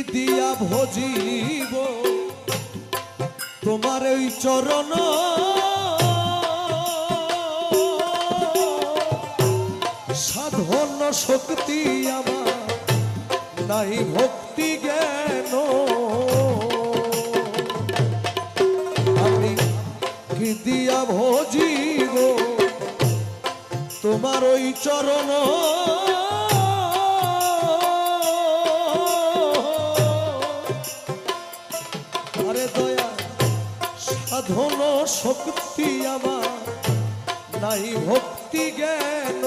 দিয়া ভজিব তোমার ওই চরণ সাধন শক্তি আমার নাই ভক্তি জ্ঞান আমি কি দিয়া ভজিব তোমার ওই চরণ আরে দয়া সাধন শক্তি আমার নাই ভক্তি জ্ঞান